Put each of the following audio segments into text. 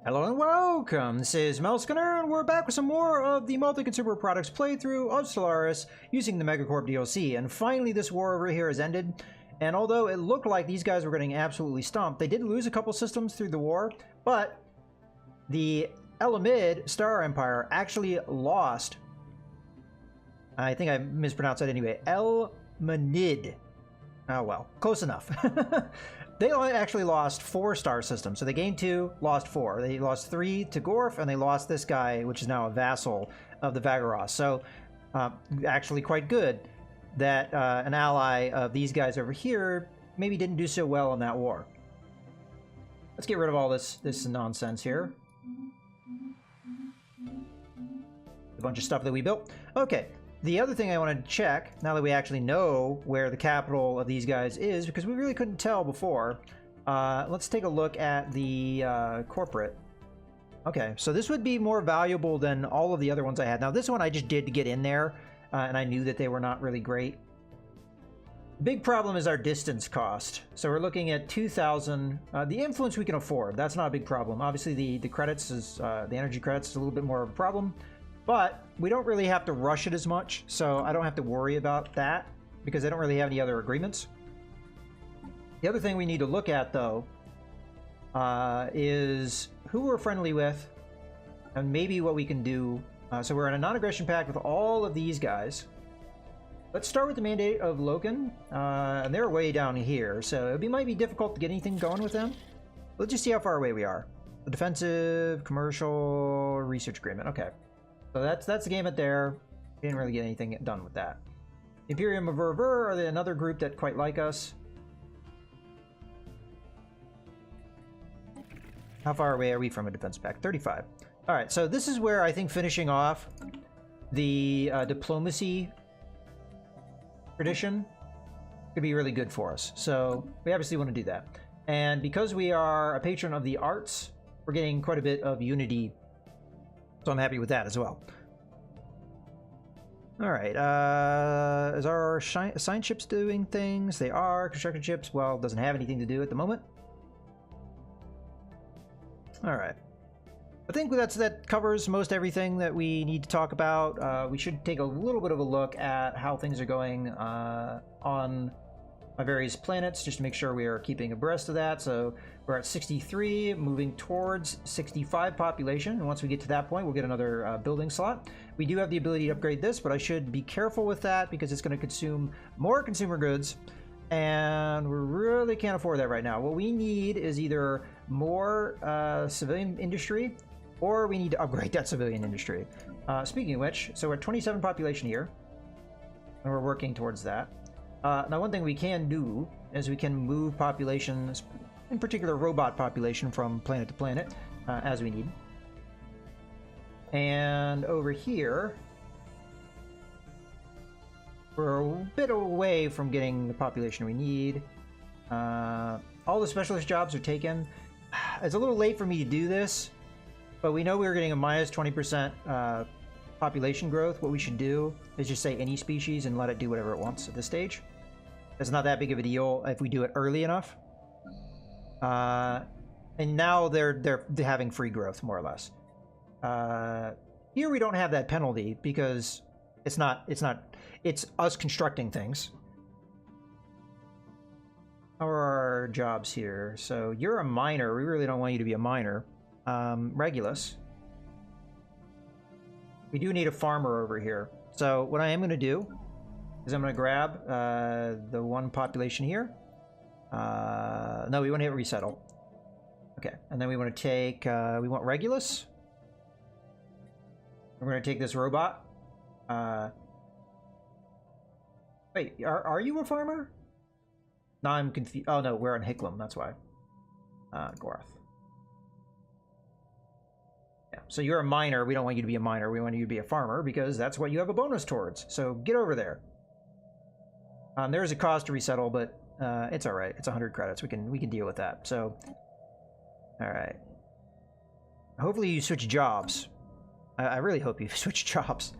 Hello and welcome, this is Melskinner, and we're back with some more of the multi-consumer products playthrough of Stellaris using the MegaCorp DLC. And finally this war over here has ended, and although it looked like these guys were getting absolutely stomped, they did lose a couple systems through the war, but the Elamid Star Empire actually lost, I think I mispronounced that anyway, Elmanid. Oh well, close enough. They actually lost 4 star systems. So they gained 2, lost 4. They lost 3 to Gorf, and they lost this guy, which is now a vassal of the Vagaros. So actually quite good that an ally of these guys over here maybe didn't do so well in that war. Let's get rid of all this nonsense here. A bunch of stuff that we built. Okay. The other thing I wanted to check, now that we actually know where the capital of these guys is, because we really couldn't tell before, let's take a look at the corporate. Okay, so this would be more valuable than all of the other ones I had. Now this one I just did to get in there, and I knew that they were not really great. The big problem is our distance cost. So we're looking at 2,000. The influence we can afford, that's not a big problem. Obviously the credits is, the energy credits is a little bit more of a problem. But we don't really have to rush it as much, so I don't have to worry about that because I don't really have any other agreements. The other thing we need to look at, though, is who we're friendly with and maybe what we can do. So we're in a non-aggression pact with all of these guys. Let's start with the mandate of Loken, and they're way down here, so it might be difficult to get anything going with them. Let's just see how far away we are. The defensive, commercial, research agreement. Okay. So that's the game at there. We didn't really get anything done with that. Imperium of Verver are another group that quite like us. How far away are we from a defense pact? 35. All right, so this is where I think finishing off the diplomacy tradition could be really good for us. So we obviously want to do that. And because we are a patron of the arts, we're getting quite a bit of unity. So I'm happy with that as well. All right, is our science ships doing things? They are. Construction ships, well, doesn't have anything to do at the moment. All right. I think that covers most everything that we need to talk about. We should take a little bit of a look at how things are going on my various planets, just to make sure we are keeping abreast of that. So we're at 63, moving towards 65 population. And once we get to that point, we'll get another building slot. We do have the ability to upgrade this, but I should be careful with that because it's going to consume more consumer goods. And we really can't afford that right now. What we need is either more civilian industry, or we need to upgrade that civilian industry. Speaking of which, so we're at 27 population here, and we're working towards that. Now, one thing we can do is we can move populations, in particular robot population, from planet to planet as we need. And over here, we're a bit away from getting the population we need. All the specialist jobs are taken. It's a little late for me to do this, but we know we were getting a minus 20% population growth. What we should do is just say any species and let it do whatever it wants at this stage. It's not that big of a deal if we do it early enough. And now they're having free growth, more or less. Here we don't have that penalty because it's us constructing things. How are our jobs here? So you're a miner. We really don't want you to be a miner. Regulus. We do need a farmer over here. So what I am going to do is I'm going to grab the one population here. No, we want to hit resettle. Okay, and then we want to take, we want Regulus. We're going to take this robot. Wait, are you a farmer? No, I'm confused. Oh no, we're on Hicklum, that's why. Gorth. Yeah, so you're a miner. We don't want you to be a miner. We want you to be a farmer because that's what you have a bonus towards. So get over there. There is a cost to resettle, but it's all right. It's 100 credits. We can deal with that. So, all right. Hopefully you switch jobs. I really hope you switch jobs.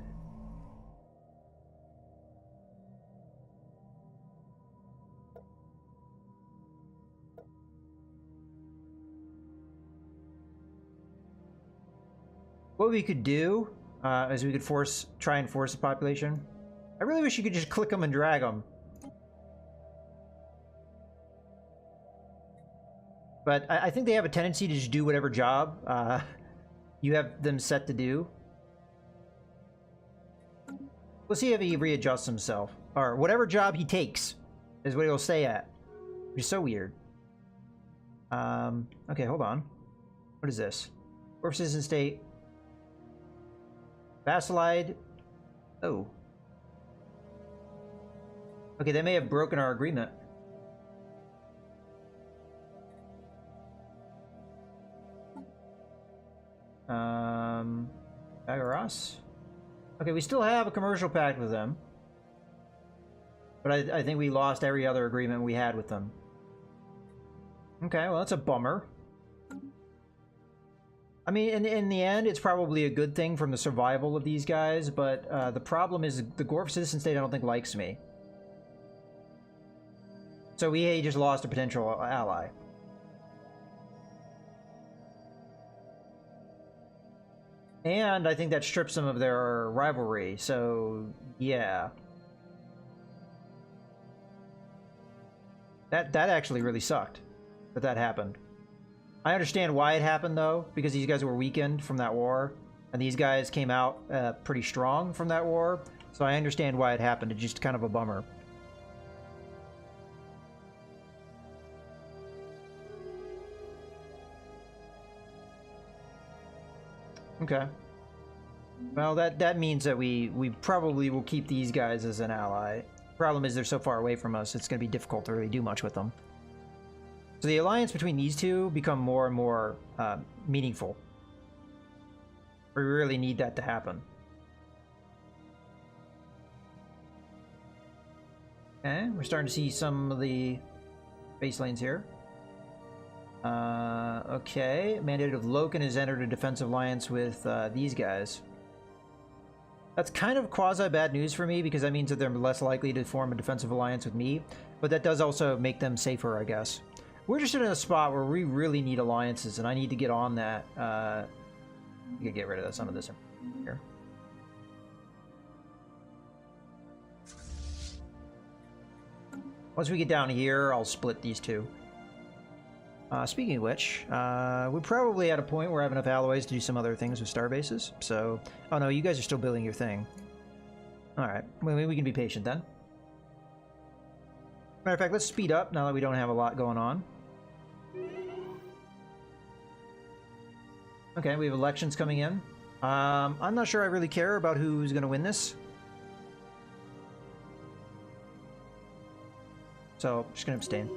What we could do is we could try and force the population. I really wish you could just click them and drag them. But I think they have a tendency to just do whatever job you have them set to do. We'll see if he readjusts himself. Or whatever job he takes is what he'll stay at. Which is so weird. Okay, hold on. What is this? Corp citizen state. Vassalide. Oh. Okay, they may have broken our agreement. Agaras? Okay, we still have a commercial pact with them. But I think we lost every other agreement we had with them. Okay, well, that's a bummer. I mean, in the end, it's probably a good thing from the survival of these guys, but the problem is the Gorf citizen state I don't think likes me. So we just lost a potential ally. And I think that strips them of their rivalry, so yeah. That actually really sucked that happened. I understand why it happened though, because these guys were weakened from that war, and these guys came out pretty strong from that war, so I understand why it happened. It's just kind of a bummer. Okay. Well, that means that we probably will keep these guys as an ally. Problem is they're so far away from us, it's going to be difficult to really do much with them. So the alliance between these two become more and more meaningful. We really need that to happen. Okay, we're starting to see some of the base lanes here. Okay, Mandate of Loken has entered a defensive alliance with these guys. That's kind of quasi-bad news for me, because that means that they're less likely to form a defensive alliance with me, but that does also make them safer, I guess. We're just in a spot where we really need alliances, and I need to get on that. You can get rid of some of this here. Once we get down here, I'll split these two. Speaking of which, we're probably at a point where I have enough alloys to do some other things with star bases. So, oh no, you guys are still building your thing. All right, well, maybe we can be patient then. Matter of fact, let's speed up now that we don't have a lot going on. Okay, we have elections coming in. I'm not sure I really care about who's going to win this. So, just going to abstain.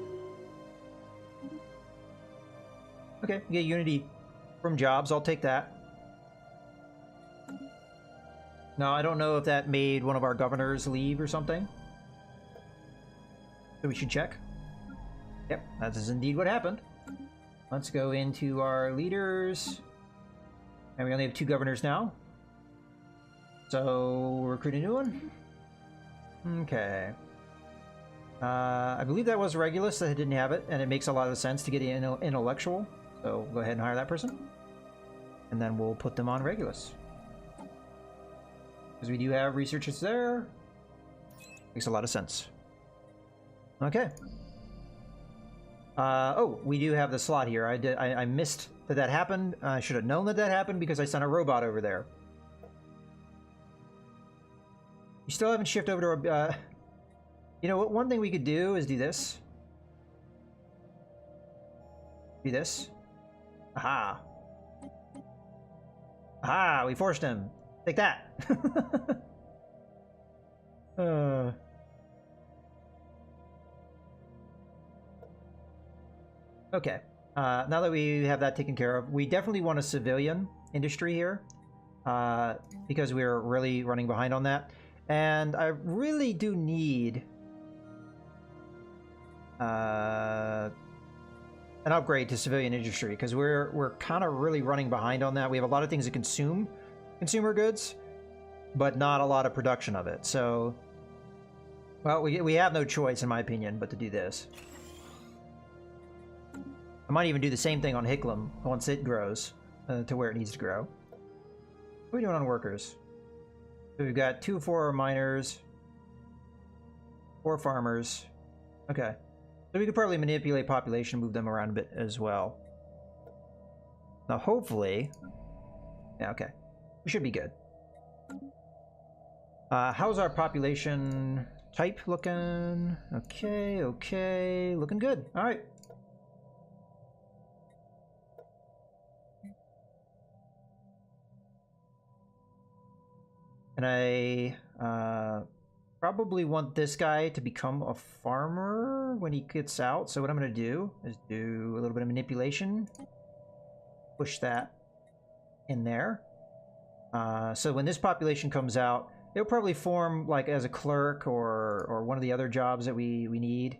Okay, get unity from jobs. I'll take that. No, I don't know if that made one of our governors leave or something. So we should check. Yep, that is indeed what happened. Let's go into our leaders. And we only have 2 governors now. So, we'll recruit a new one. Okay. I believe that was Regulus that didn't have it, and it makes a lot of sense to get an intellectual. So we'll go ahead and hire that person. And then we'll put them on Regulus. Because we do have researchers there. Makes a lot of sense. Okay. Oh, we do have the slot here. I missed that happened. I should have known that happened because I sent a robot over there. You still haven't shifted over to our... you know what? One thing we could do is do this. Do this. Aha. Aha, we forced him. Take that. Okay. Now that we have that taken care of, we definitely want a civilian industry here. Because we're really running behind on that. And I really do need... an upgrade to civilian industry, because we're kind of really running behind on that. We have a lot of things that consume consumer goods, but not a lot of production of it. So, well, we have no choice, in my opinion, but to do this. I might even do the same thing on Hicklum once it grows to where it needs to grow. What are we doing on workers? So we've got 2 of 4 miners, 4 farmers. Okay. So we could probably manipulate population, move them around a bit as well. Now hopefully... Yeah, okay. We should be good. How's our population type looking? Okay, okay. Looking good. Alright. And I probably want this guy to become a farmer when he gets out. So what I'm going to do is do a little bit of manipulation. Push that in there. So when this population comes out, it'll probably form like as a clerk or one of the other jobs that we need.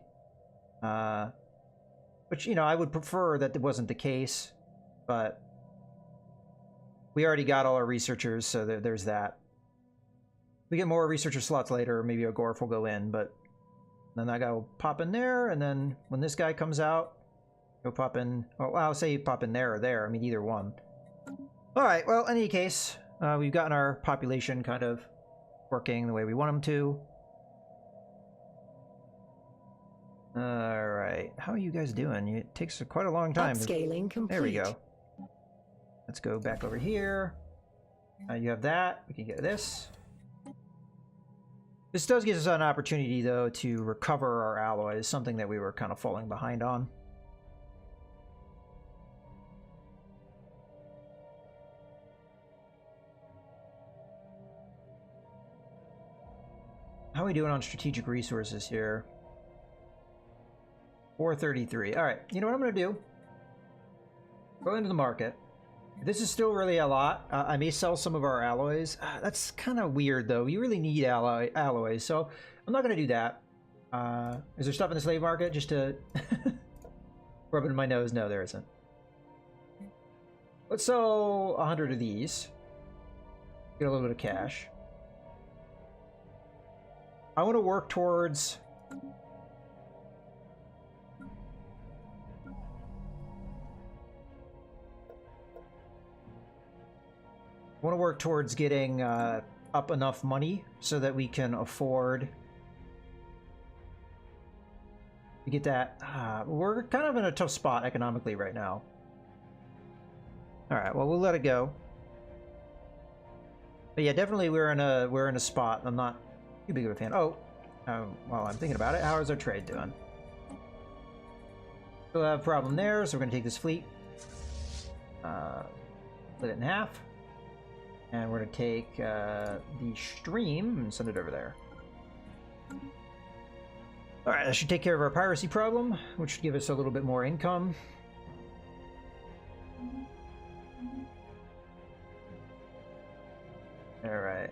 Which, you know, I would prefer that it wasn't the case, but we already got all our researchers, so there's that. We get more researcher slots later, maybe a Gorf will go in, but then that guy will pop in there, and then when this guy comes out, he'll pop in. Oh, I'll say pop in there or there. I mean, either one. All right. Well, in any case, we've gotten our population kind of working the way we want them to. All right. How are you guys doing? It takes quite a long time. Upscaling complete. There we go. Let's go back over here. You have that. We can get this. This does give us an opportunity, though, to recover our alloys, something that we were kind of falling behind on. How are we doing on strategic resources here? 433. All right, you know what I'm going to do? Go into the market. This is still really a lot. I may sell some of our alloys. That's kind of weird, though. We really need alloys, so I'm not going to do that. Is there stuff in the slave market just to rub it in my nose? No, there isn't. Let's sell 100 of these. Get a little bit of cash. I want to work towards... I want to work towards getting up enough money so that we can afford to get that. We're kind of in a tough spot economically right now. All right, well, we'll let it go. But yeah, definitely we're in a spot. I'm not too big of a fan. Oh, well, I'm thinking about it. How is our trade doing? We'll have a problem there, so we're going to take this fleet, split it in half. And we're going to take the stream and send it over there. Alright, that should take care of our piracy problem, which should give us a little bit more income. Alright.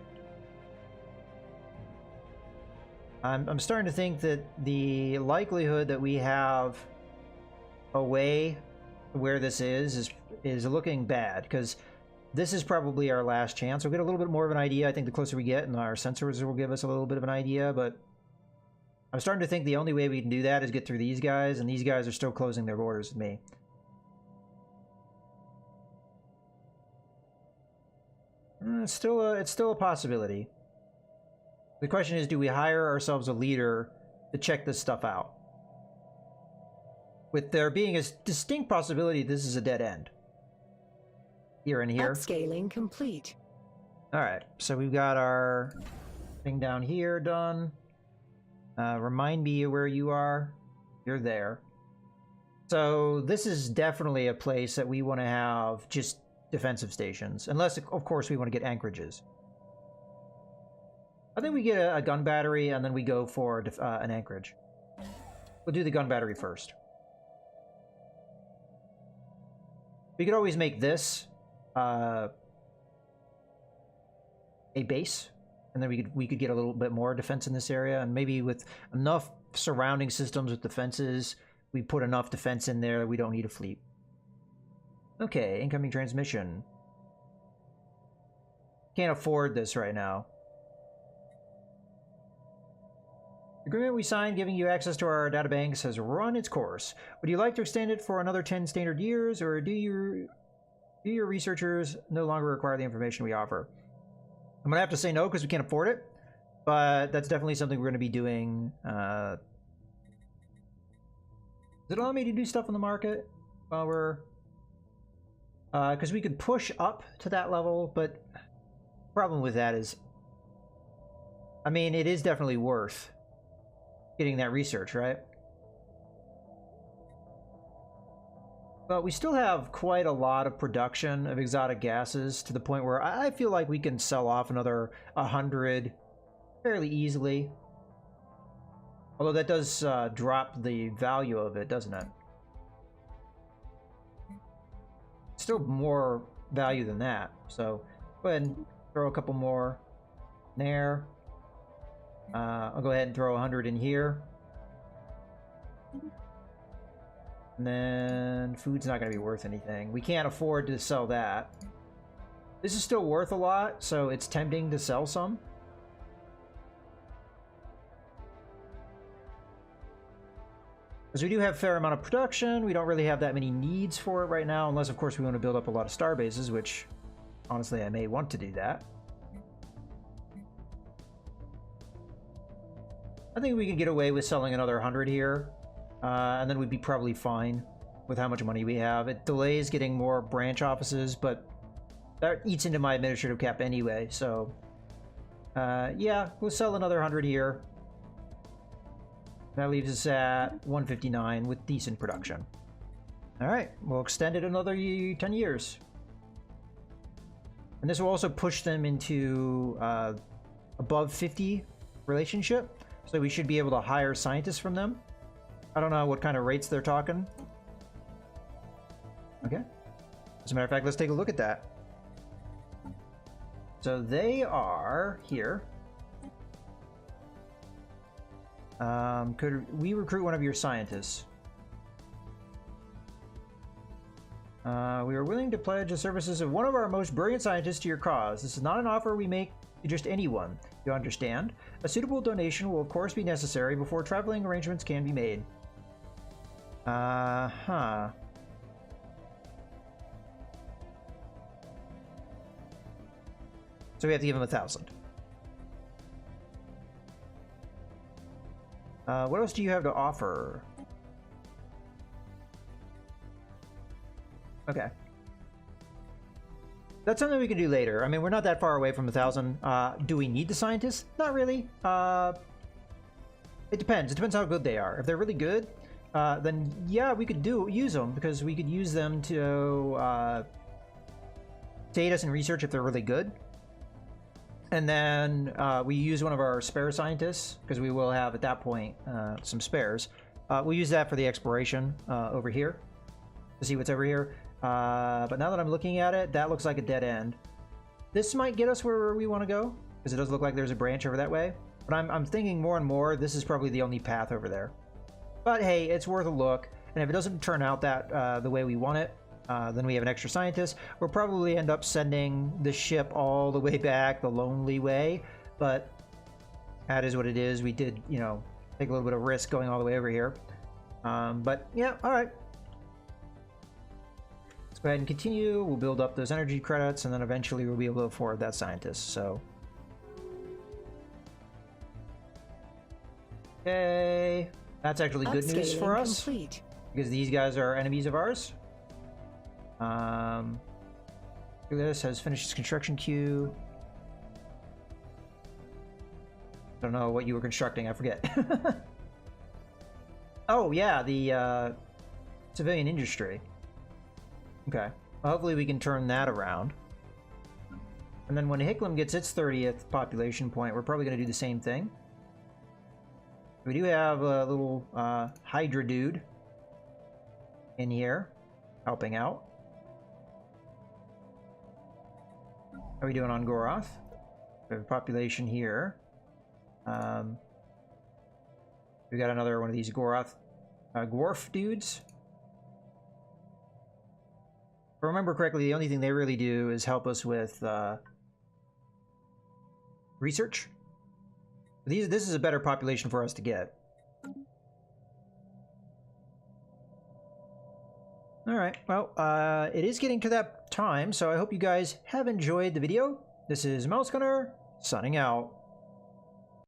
I'm starting to think that the likelihood that we have a way where this is looking bad, because this is probably our last chance. We'll get a little bit more of an idea. I think the closer we get, and our sensors will give us a little bit of an idea, but I'm starting to think the only way we can do that is get through these guys, and these guys are still closing their borders with me. It's still a possibility. The question is, do we hire ourselves a leader to check this stuff out? With there being a distinct possibility this is a dead end. Here and here. Upscaling complete. All right, so we've got our thing down here done. Remind me where you are. You're there. So this is definitely a place that we want to have just defensive stations, unless, of course, we want to get anchorages. I think we get a gun battery and then we go for an anchorage. We'll do the gun battery first. We could always make this a base, and then we could get a little bit more defense in this area, and maybe with enough surrounding systems with defenses, we put enough defense in there that we don't need a fleet. Okay, incoming transmission. Can't afford this right now. The agreement we signed giving you access to our databanks has run its course. Would you like to extend it for another 10 standard years, or do you Do your researchers no longer require the information we offer? I'm gonna have to say no because we can't afford it, but that's definitely something we're gonna be doing. Does it allow me to do stuff on the market while we're... because we could push up to that level, but the problem with that is, I mean, it is definitely worth getting that research, right? But we still have quite a lot of production of exotic gases to the point where I feel like we can sell off another 100 fairly easily. Although that does drop the value of it, doesn't it? Still more value than that. So go ahead and throw a couple more there. I'll go ahead and throw 100 in here. And then food's not going to be worth anything. We can't afford to sell that. This is still worth a lot, so it's tempting to sell some. Because we do have a fair amount of production, we don't really have that many needs for it right now, unless of course we want to build up a lot of star bases, which honestly I may want to do that. I think we can get away with selling another 100 here. And then we'd be probably fine with how much money we have. It delays getting more branch offices, but that eats into my administrative cap anyway, so... yeah, we'll sell another 100 here. That leaves us at 159 with decent production. Alright, we'll extend it another 10 years. And this will also push them into above 50 relationship, so we should be able to hire scientists from them. I don't know what kind of rates they're talking. Okay. As a matter of fact, let's take a look at that. So they are here. Could we recruit one of your scientists? We are willing to pledge the services of one of our most brilliant scientists to your cause. This is not an offer we make to just anyone. You understand? A suitable donation will of course be necessary before traveling arrangements can be made. Uh-huh. So we have to give him 1,000. What else do you have to offer? Okay. That's something we can do later. I mean, we're not that far away from 1,000. Do we need the scientists? Not really. It depends. It depends how good they are. If they're really good, then yeah, we could use them, because we could use them to aid us in research if they're really good. And then we use one of our spare scientists, because we will have at that point some spares. We'll use that for the exploration over here to see what's over here. But now that I'm looking at it, that looks like a dead end. This might get us where we want to go, because it does look like there's a branch over that way. But I'm thinking more and more this is probably the only path over there. But hey, it's worth a look, and if it doesn't turn out that the way we want it, then we have an extra scientist. We'll probably end up sending the ship all the way back the lonely way, but that is what it is. We did, you know, take a little bit of risk going all the way over here. But yeah, all right. Let's go ahead and continue. We'll build up those energy credits, and then eventually we'll be able to afford that scientist. So, okay. That's actually good news for us, because these guys are enemies of ours. This has finished its construction queue. I don't know what you were constructing, I forget. Oh yeah, the civilian industry. Okay, well, hopefully we can turn that around. And then when Hicklum gets its 30th population point, we're probably going to do the same thing. We do have a little Hydra dude in here helping out. How are we doing on Goroth? We have a population here. We got another one of these Goroth Gworf dudes. If I remember correctly, the only thing they really do is help us with research. This is a better population for us to get. All right. Well, it is getting to that time, so I hope you guys have enjoyed the video. This is Mouse Gunner, signing out.